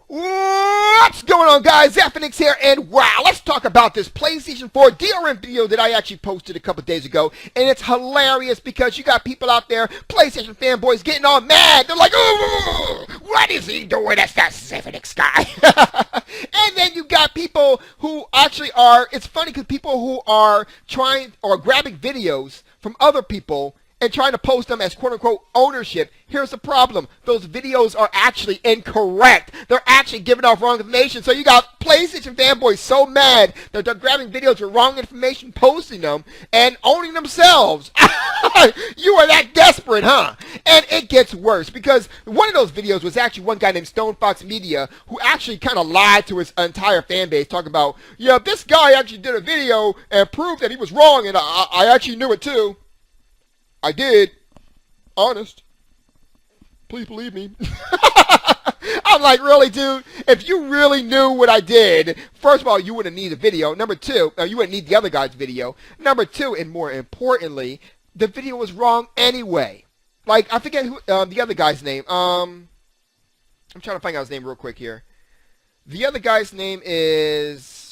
What's going on, guys? Zaphinix here, and wow, let's talk about this PlayStation 4 DRM video that I actually posted a couple days ago, and it's hilarious because you got people out there, PlayStation fanboys, getting all mad. They're like, "Oh, what is he doing? That's that Zaphinix guy." And then you got people who actually are, it's funny because people who are trying or grabbing videos from other people and trying to post them as quote-unquote ownership. Here's the problem. Those videos are actually incorrect. They're actually giving off wrong information. So you got PlayStation fanboys so mad that they're grabbing videos with wrong information, posting them, and owning themselves. You are that desperate, huh? And it gets worse because one of those videos was actually one guy named Stone Fox Media who actually kind of lied to his entire fan base, talking about, yeah, this guy actually did a video and proved that he was wrong, and I actually knew it too. I did. Honest. Please believe me. I'm like, really, dude? If you really knew what I did, first of all, you wouldn't need a video. Number two, you wouldn't need the other guy's video. Number two, and more importantly, the video was wrong anyway. Like, I forget who the other guy's name. I'm trying to find out his name real quick here. The other guy's name is...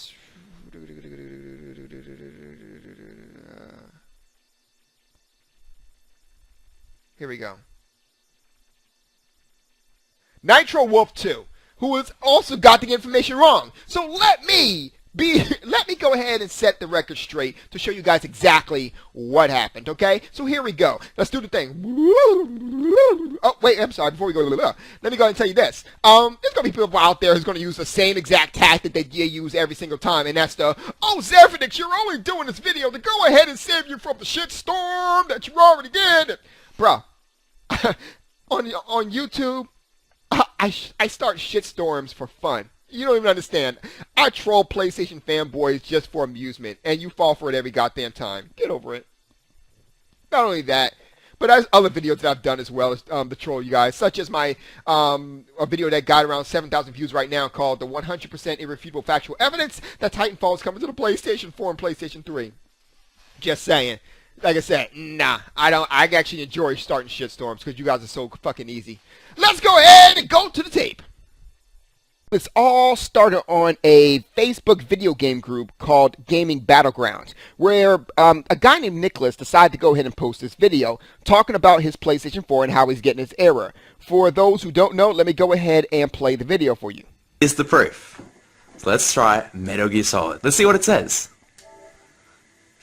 Here we go. Nitro Wolf 2, who has also got the information wrong. So let me go ahead and set the record straight to show you guys exactly what happened, okay? So here we go. Let's do the thing. Oh, wait, I'm sorry. Before we go, let me go ahead and tell you this. There's going to be people out there who's going to use the same exact tactic that you use every single time, and that's the, oh, Zaphinix, you're only doing this video to go ahead and save you from the shitstorm that you already did. Bruh. on YouTube, I start shitstorms for fun. You don't even understand. I troll PlayStation fanboys just for amusement, and you fall for it every goddamn time. Get over it. Not only that, but there's other videos that I've done as well as to troll you guys, such as my a video that got around 7,000 views right now called the 100% irrefutable factual evidence that Titanfall is coming to the PlayStation 4 and PlayStation 3. Just saying. Like I said, nah, I don't. I actually enjoy starting shitstorms because you guys are so fucking easy. Let's go ahead and go to the tape. This all started on a Facebook video game group called Gaming Battlegrounds, where a guy named Nicholas decided to go ahead and post this video talking about his PlayStation 4 and how he's getting his error. For those who don't know, let me go ahead and play the video for you. Here's the proof. So let's try Metal Gear Solid. Let's see what it says.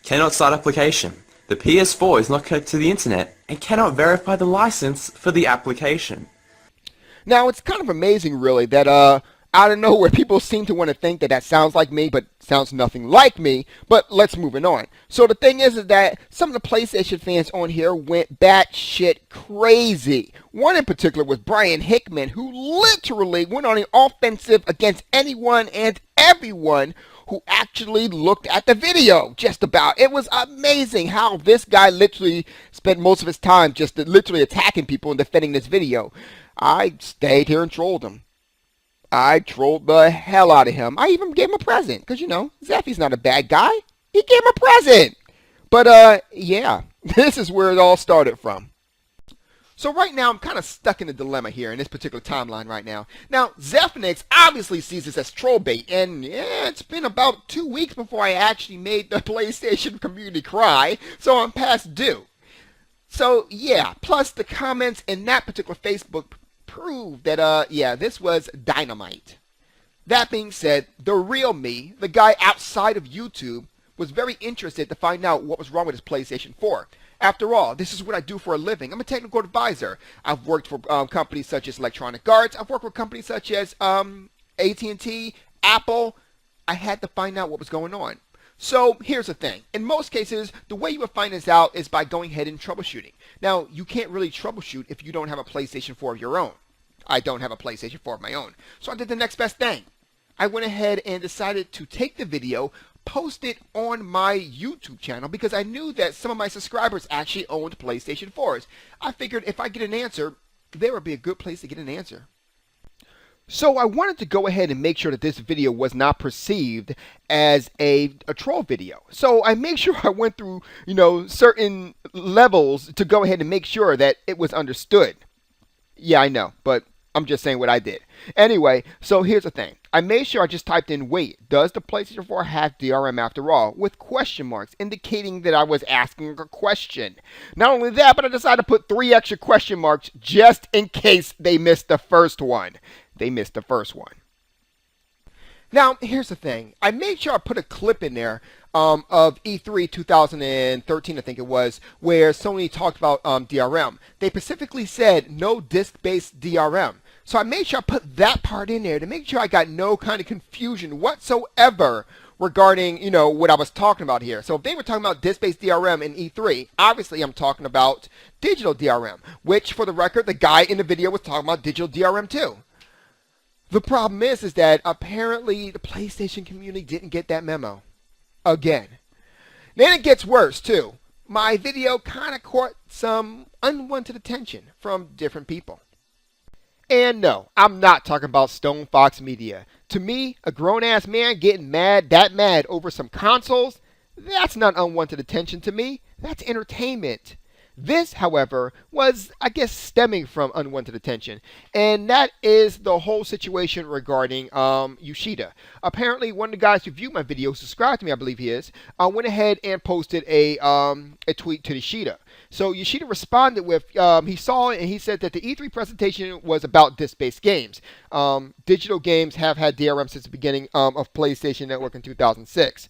Cannot start application. The PS4 is not connected to the internet and cannot verify the license for the application. Now, it's kind of amazing, really, that out of nowhere, people seem to want to think that that sounds like me, but sounds nothing like me. But let's move it on. So the thing is that some of the PlayStation fans on here went batshit crazy. One in particular was Brian Hickman, who literally went on an offensive against anyone and everyone who actually looked at the video, just about. It was amazing how this guy literally spent most of his time just literally attacking people and defending this video. I stayed here and trolled him. I trolled the hell out of him. I even gave him a present, because, you know, Zappy's not a bad guy. He gave him a present. But, yeah, this is where it all started from. So right now, I'm kind of stuck in a dilemma here in this particular timeline right now. Now, Zaphinix obviously sees this as troll bait, and yeah, it's been about 2 weeks before I actually made the PlayStation community cry, so I'm past due. So yeah, plus the comments in that particular Facebook prove that, yeah, this was dynamite. That being said, the real me, the guy outside of YouTube, was very interested to find out what was wrong with his PlayStation 4. After all, this is what I do for a living. I'm a technical advisor. I've worked for companies such as Electronic Arts. I've worked with companies such as AT&T, Apple. I had to find out what was going on. So here's the thing. In most cases, the way you would find this out is by going ahead and troubleshooting. Now, you can't really troubleshoot if you don't have a PlayStation 4 of your own. I don't have a PlayStation 4 of my own. So I did the next best thing. I went ahead and decided to take the video, post it on my YouTube channel because I knew that some of my subscribers actually owned PlayStation 4s. I figured if I get an answer, there would be a good place to get an answer. So I wanted to go ahead and make sure that this video was not perceived as a troll video. So I made sure I went through, you know, certain levels to go ahead and make sure that it was understood. Yeah, I know, but I'm just saying what I did. Anyway, so here's the thing. I made sure I just typed in, wait, does the PlayStation 4 have DRM after all? With question marks, indicating that I was asking a question. Not only that, but I decided to put 3 extra question marks just in case they missed the first one. They missed the first one. Now, here's the thing. I made sure I put a clip in there of E3 2013, I think it was, where Sony talked about DRM. They specifically said no disc-based DRM. So I made sure I put that part in there to make sure I got no kind of confusion whatsoever regarding, what I was talking about here. So if they were talking about disc-based DRM in E3, obviously I'm talking about digital DRM, which, for the record, the guy in the video was talking about digital DRM too. The problem is that apparently the PlayStation community didn't get that memo. Again. Then it gets worse too. My video kind of caught some unwanted attention from different people. And no, I'm not talking about Stone Fox Media. To me, a grown-ass man getting that mad over some consoles, that's not unwanted attention to me. That's entertainment. This, however, was, I guess, stemming from unwanted attention. And that is the whole situation regarding Yoshida. Apparently, one of the guys who viewed my video, subscribed to me, I believe he is, went ahead and posted a tweet to Yoshida. So Yoshida responded with, he saw it and he said that the E3 presentation was about disc-based games. Digital games have had DRM since the beginning of PlayStation Network in 2006.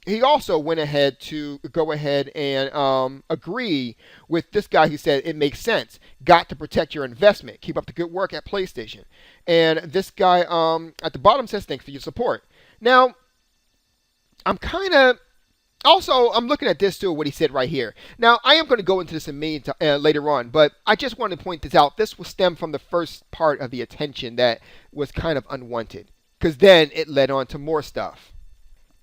He also went ahead to go ahead and agree with this guy who said it makes sense. Got to protect your investment. Keep up the good work at PlayStation. And this guy at the bottom says thanks for your support. Now, I'm looking at this too, what he said right here. Now, I am going to go into this later on, but I just want to point this out. This will stem from the first part of the attention that was kind of unwanted, because then it led on to more stuff.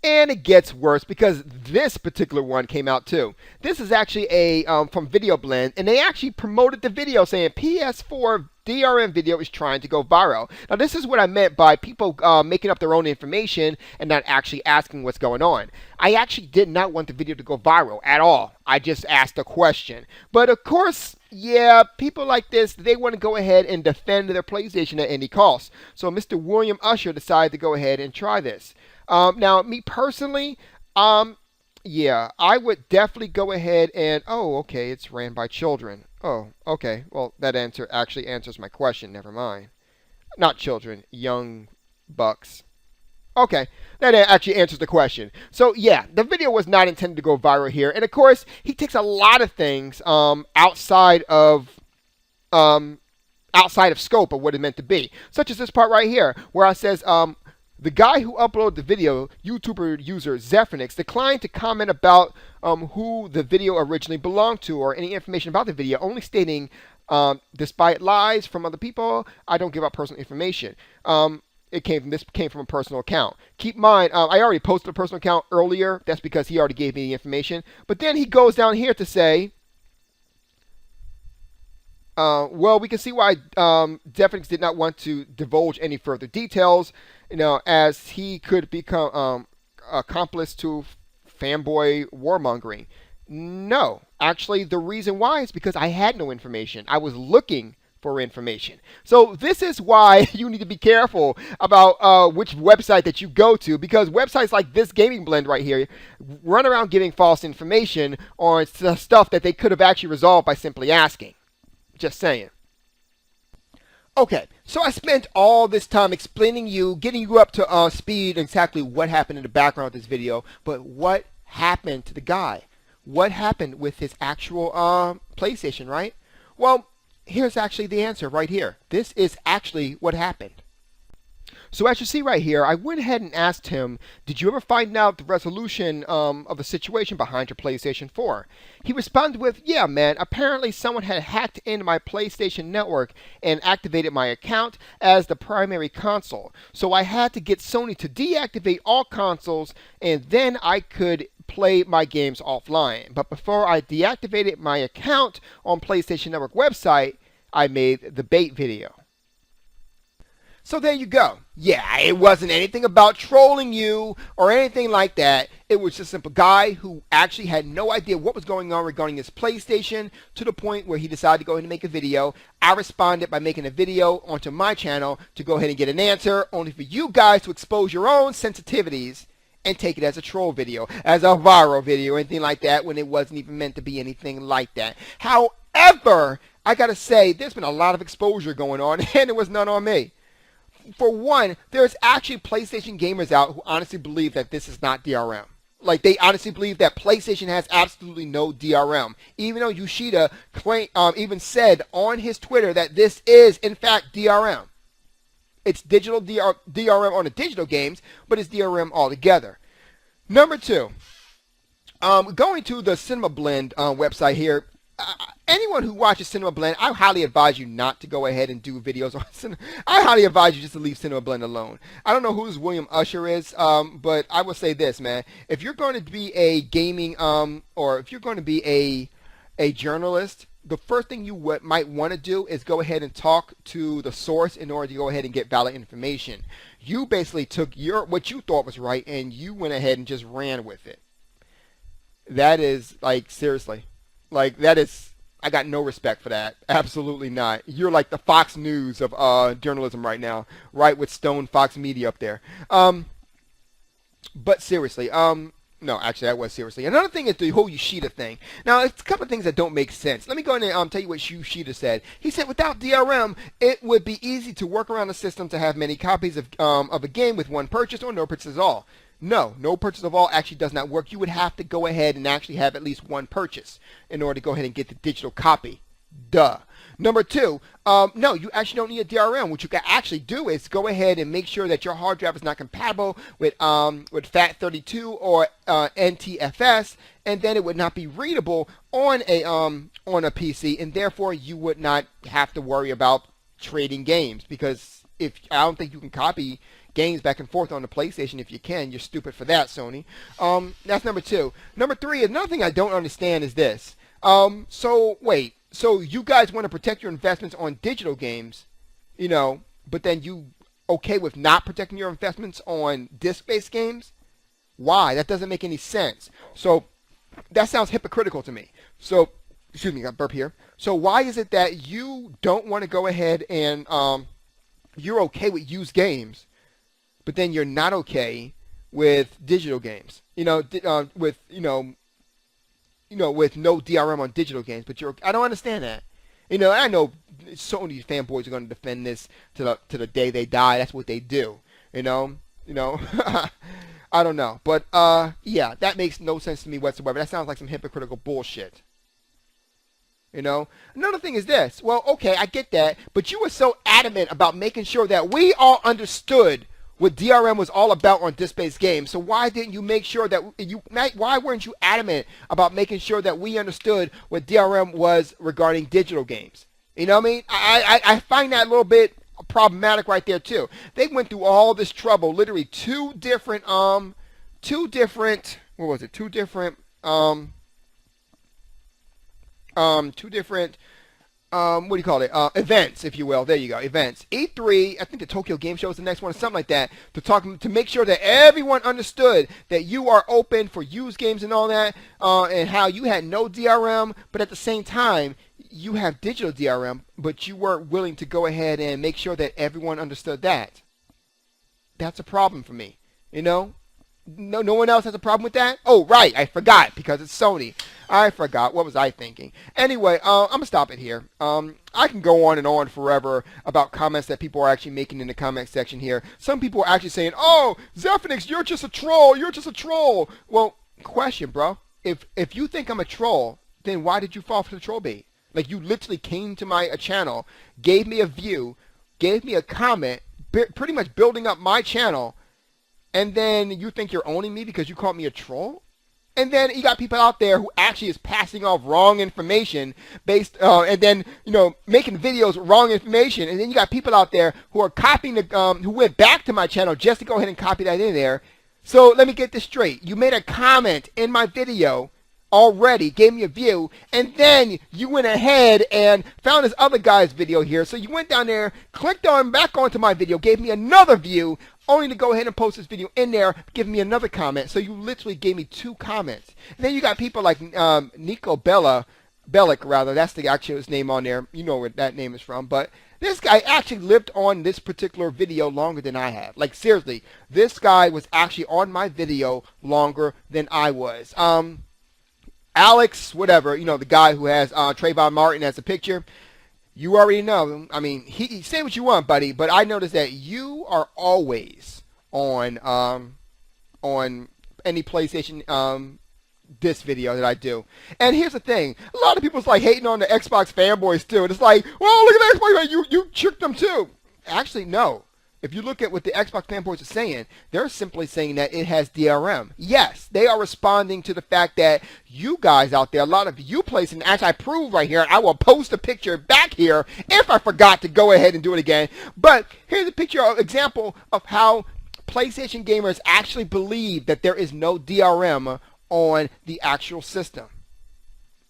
And it gets worse because this particular one came out too. This is actually from Video Blend, and they actually promoted the video saying PS4 DRM video is trying to go viral. Now, this is what I meant by people making up their own information and not actually asking what's going on. I actually did not want the video to go viral at all. I just asked a question. But of course, yeah, people like this, they want to go ahead and defend their PlayStation at any cost. So Mr. William Usher decided to go ahead and try this. Now, me personally, yeah, I would definitely go ahead and, okay, it's ran by children. Oh, okay, well, that answer actually answers my question, never mind. Not children, young bucks. Okay, that actually answers the question. So, yeah, the video was not intended to go viral here. And, of course, he takes a lot of things outside of scope of what it meant to be. Such as this part right here, where I says, the guy who uploaded the video, YouTuber user Zephyrnix, declined to comment about who the video originally belonged to or any information about the video, only stating, despite lies from other people, I don't give out personal information. This came from a personal account. Keep in mind, I already posted a personal account earlier. That's because he already gave me the information. But then he goes down here to say, well, we can see why Zephyrnix did not want to divulge any further details, as he could become accomplice to fanboy warmongering. No, actually, the reason why is because I had no information. I was looking for information. So this is why you need to be careful about which website that you go to, because websites like this Gaming Blend right here run around giving false information on stuff that they could have actually resolved by simply asking. Just saying. Okay, so I spent all this time explaining getting you up to speed exactly what happened in the background of this video, but what happened to the guy? What happened with his actual PlayStation, right? Well, here's actually the answer right here. This is actually what happened. So as you see right here, I went ahead and asked him, did you ever find out the resolution of the situation behind your PlayStation 4? He responded with, yeah, man, apparently someone had hacked into my PlayStation network and activated my account as the primary console. So I had to get Sony to deactivate all consoles, and then I could play my games offline. But before I deactivated my account on PlayStation Network website, I made the bait video. So there you go. Yeah, it wasn't anything about trolling you or anything like that. It was just a simple guy who actually had no idea what was going on regarding his PlayStation, to the point where he decided to go ahead and make a video. I responded by making a video onto my channel to go ahead and get an answer, only for you guys to expose your own sensitivities and take it as a troll video, as a viral video, anything like that, when it wasn't even meant to be anything like that. However, I gotta say, there's been a lot of exposure going on, and it was none on me. For one, there's actually PlayStation gamers out who honestly believe that this is not DRM. Like, they honestly believe that PlayStation has absolutely no DRM. Even though Yoshida even said on his Twitter that this is, in fact, DRM. It's digital DRM on the digital games, but it's DRM altogether. Number two, going to the Cinema Blend website here. Anyone who watches Cinema Blend, I highly advise you not to go ahead and do videos on Cinema. I highly advise you just to leave Cinema Blend alone. I don't know who this William Usher is, but I will say this, man. If you're going to be a gaming, or if you're going to be a journalist, the first thing you might want to do is go ahead and talk to the source in order to go ahead and get valid information. You basically took what you thought was right, and you went ahead and just ran with it. That is, like, seriously. Like, that is, I got no respect for that. Absolutely not. You're like the Fox News of journalism right now, right, with Stone Fox Media up there. But seriously, no, actually, that was seriously. Another thing is the whole Yoshida thing. Now, it's a couple of things that don't make sense. Let me go ahead and tell you what Yoshida said. He said, without DRM, it would be easy to work around the system to have many copies of a game with one purchase or no purchase at all. No purchase of all actually does not work. You would have to go ahead and actually have at least one purchase in order to go ahead and get the digital copy. Duh. Number two, no, you actually don't need a DRM. What you can actually do is go ahead and make sure that your hard drive is not compatible with FAT32 or NTFS, and then it would not be readable on a PC, and therefore you would not have to worry about trading games, because I don't think you can copy games back and forth on the PlayStation. If you can, you're stupid for that, Sony. That's number two. Number three, another thing I don't understand is this. So you guys want to protect your investments on digital games, but then you okay with not protecting your investments on disc-based games? Why? That doesn't make any sense. So that sounds hypocritical to me. So, excuse me, got burp here. So why is it that you don't want to go ahead and you're okay with used games, but then you're not okay with digital games? With no DRM on digital games, but I don't understand that. I know Sony fanboys are going to defend this to the day they die. That's what they do. I don't know, but yeah, that makes no sense to me whatsoever. That sounds like some hypocritical bullshit. Another thing is this. Well, okay, I get that, but you were so adamant about making sure that we all understood what DRM was all about on disc-based games. So why didn't you make sure that why weren't you adamant about making sure that we understood what DRM was regarding digital games? You know what I mean? I find that a little bit problematic right there too. They went through all this trouble, literally two different events, if you will. There you go, events. E3, I think the Tokyo Game Show is the next one, or something like that, to make sure that everyone understood that you are open for used games and all that, and how you had no DRM, but at the same time, you have digital DRM, but you weren't willing to go ahead and make sure that everyone understood that. That's a problem for me, No one else has a problem with that? Oh, right, I forgot, because it's Sony. I forgot. What was I thinking? Anyway, I'm going to stop it here. I can go on and on forever about comments that people are actually making in the comment section here. Some people are actually saying, oh, Zephyrix, you're just a troll. You're just a troll. Well, question, bro. If you think I'm a troll, then why did you fall for the troll bait? Like, you literally came to my channel, gave me a view, gave me a comment, pretty much building up my channel, and then you think you're owning me because you called me a troll? And then you got people out there who actually is passing off wrong information and then, making videos with wrong information. And then you got people out there who are copying who went back to my channel just to go ahead and copy that in there. So let me get this straight. You made a comment in my video already, gave me a view, and then you went ahead and found this other guy's video here. So you went down there, clicked on back onto my video, gave me another view, only to go ahead and post this video in there, give me another comment. So you literally gave me 2 comments. And then you got people like Nico Bellic, rather. That's the actual his name on there. You know where that name is from. But this guy actually lived on this particular video longer than I have. Like, seriously, this guy was actually on my video longer than I was. Alex, whatever, you know, the guy who has Trayvon Martin as a picture, you already know. I mean, he say what you want, buddy, but I noticed that you are always on any PlayStation this video that I do. And here's the thing, a lot of people's like hating on the Xbox fanboys too. And it's like, well, look at the Xbox, you tricked them too. Actually, no. If you look at what the Xbox fanboys are saying, they're simply saying that it has DRM. Yes, they are responding to the fact that you guys out there, a lot of you placing, as I prove right here, I will post a picture back here if I forgot to go ahead and do it again. But here's a picture, example of how PlayStation gamers actually believe that there is no DRM on the actual system.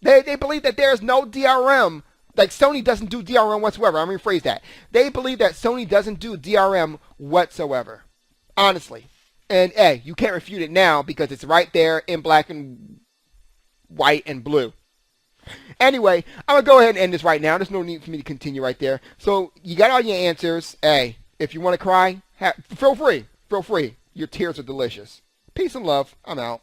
They believe that there is no DRM. Like, Sony doesn't do DRM whatsoever. I'm going to rephrase that. They believe that Sony doesn't do DRM whatsoever. Honestly. And, hey, you can't refute it now because it's right there in black and white and blue. Anyway, I'm going to go ahead and end this right now. There's no need for me to continue right there. So, you got all your answers. Hey, if you want to cry, feel free. Feel free. Your tears are delicious. Peace and love. I'm out.